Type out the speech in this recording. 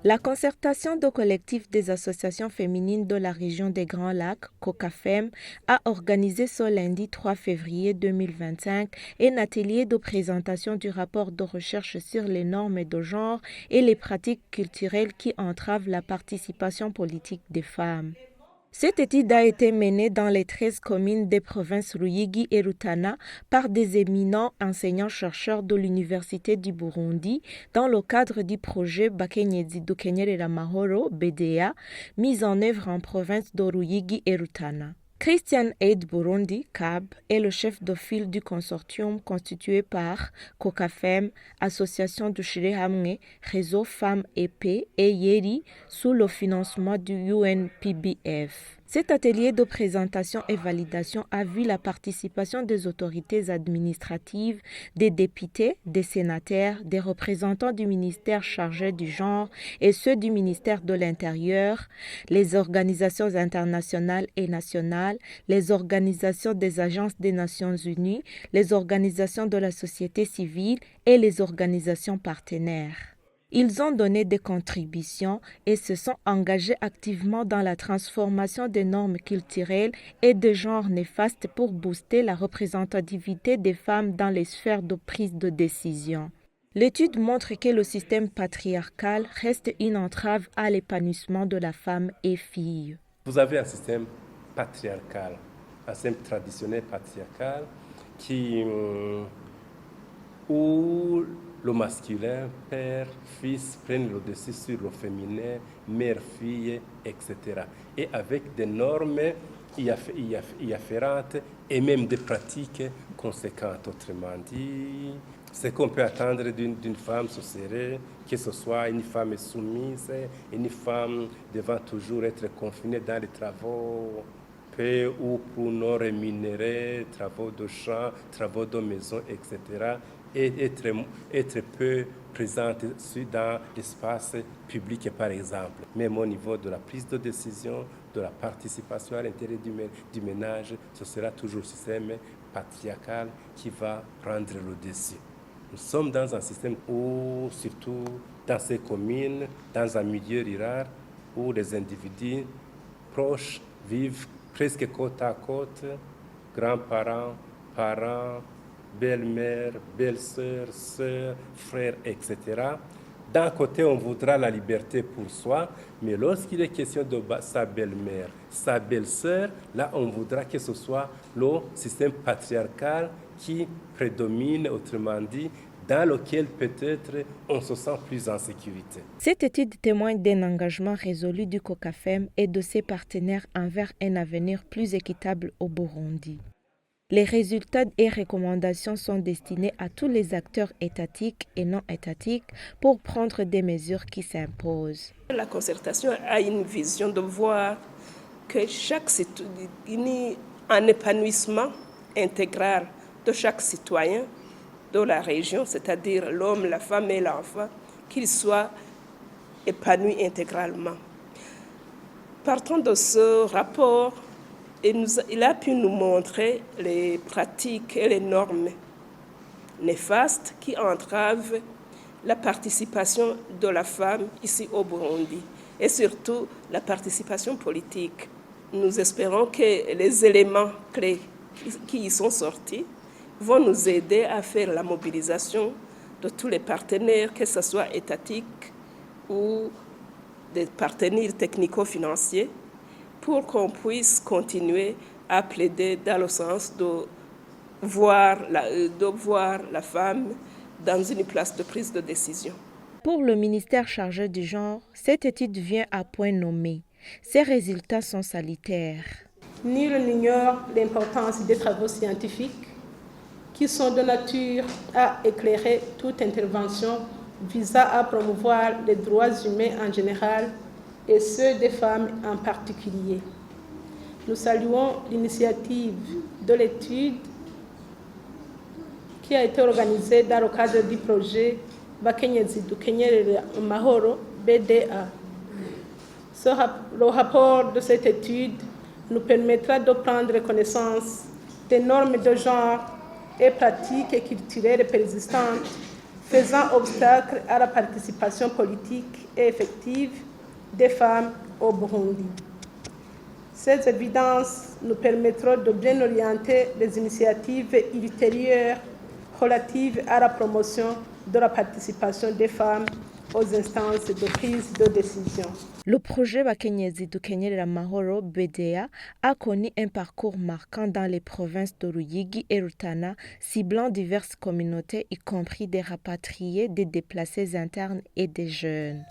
La concertation de collectifs des associations féminines de la région des Grands Lacs, COCAFEM, a organisé ce lundi 3 février 2025 un atelier de présentation du rapport de recherche sur les normes de genre et les pratiques culturelles qui entravent la participation politique des femmes. Cette étude a été menée dans les 13 communes des provinces Ruyigi et Rutana par des éminents enseignants-chercheurs de l'Université du Burundi dans le cadre du projet Bakenyezi Dukenyerera Mahoro BDA, mis en œuvre en province de Ruyigi et Rutana. Christian Aid Burundi, CAB, est le chef de file du consortium constitué par COCAFEM, Association de Shirihamwe, Réseau Femmes et Paix et Yeri sous le financement du UNPBF. Cet atelier de présentation et validation a vu la participation des autorités administratives, des députés, des sénateurs, des représentants du ministère chargé du genre et ceux du ministère de l'Intérieur, les organisations internationales et nationales, les organisations des agences des Nations Unies, les organisations de la société civile et les organisations partenaires. Ils ont donné des contributions et se sont engagés activement dans la transformation des normes culturelles et de genre néfastes pour booster la représentativité des femmes dans les sphères de prise de décision. L'étude montre que le système patriarcal reste une entrave à l'épanouissement de la femme et fille. Vous avez un système patriarcal, un système traditionnel patriarcal où le masculin, père, fils, prennent le dessus sur le féminin, mère, fille, etc. Et avec des normes y afférentes et même des pratiques conséquentes. Autrement dit, ce qu'on peut attendre d'une femme, ce serait que ce soit une femme soumise, une femme devant toujours être confinée dans les travaux peu ou pour non rémunérés, travaux de champ, travaux de maison, etc. Et être peu présente dans l'espace public, par exemple. Même au niveau de la prise de décision, de la participation à l'intérieur du ménage, ce sera toujours le système patriarcal qui va prendre le dessus. Nous sommes dans un système où, surtout dans ces communes, dans un milieu rural, où les individus proches vivent presque côte à côte, grands-parents, parents, belle-mère, belle-sœur, sœur, frère, etc. D'un côté, on voudra la liberté pour soi, mais lorsqu'il est question de sa belle-mère, sa belle-sœur, là, on voudra que ce soit le système patriarcal qui prédomine, autrement dit, dans lequel peut-être on se sent plus en sécurité. Cette étude témoigne d'un engagement résolu du COCAFEM et de ses partenaires envers un avenir plus équitable au Burundi. Les résultats et recommandations sont destinés à tous les acteurs étatiques et non étatiques pour prendre des mesures qui s'imposent. La concertation a une vision de voir que un épanouissement intégral de chaque citoyen de la région, c'est-à-dire l'homme, la femme et l'enfant, qu'ils soient épanouis intégralement. Partant de ce rapport, il a pu nous montrer les pratiques et les normes néfastes qui entravent la participation de la femme ici au Burundi et surtout la participation politique. Nous espérons que les éléments clés qui y sont sortis vont nous aider à faire la mobilisation de tous les partenaires, que ce soit étatiques ou des partenaires technico-financiers, pour qu'on puisse continuer à plaider dans le sens de voir la femme dans une place de prise de décision. Pour le ministère chargé du genre, cette étude vient à point nommé. Ces résultats sont salutaires. Nul n'ignore l'importance des travaux scientifiques qui sont de nature à éclairer toute intervention visant à promouvoir les droits humains en général et ceux des femmes en particulier. Nous saluons l'initiative de l'étude qui a été organisée dans le cadre du projet Bakenyezi Dukenyerera Mahoro BDA. Le rapport de cette étude nous permettra de prendre connaissance des normes de genre et pratiques culturelles persistantes faisant obstacle à la participation politique et effective des femmes au Burundi. Ces évidences nous permettront de bien orienter les initiatives ultérieures relatives à la promotion de la participation des femmes aux instances de prise de décision. Le projet Bakenyezi Dukenyerera Amahoro BDA a connu un parcours marquant dans les provinces de Ruyigi et Rutana, ciblant diverses communautés, y compris des rapatriés, des déplacés internes et des jeunes.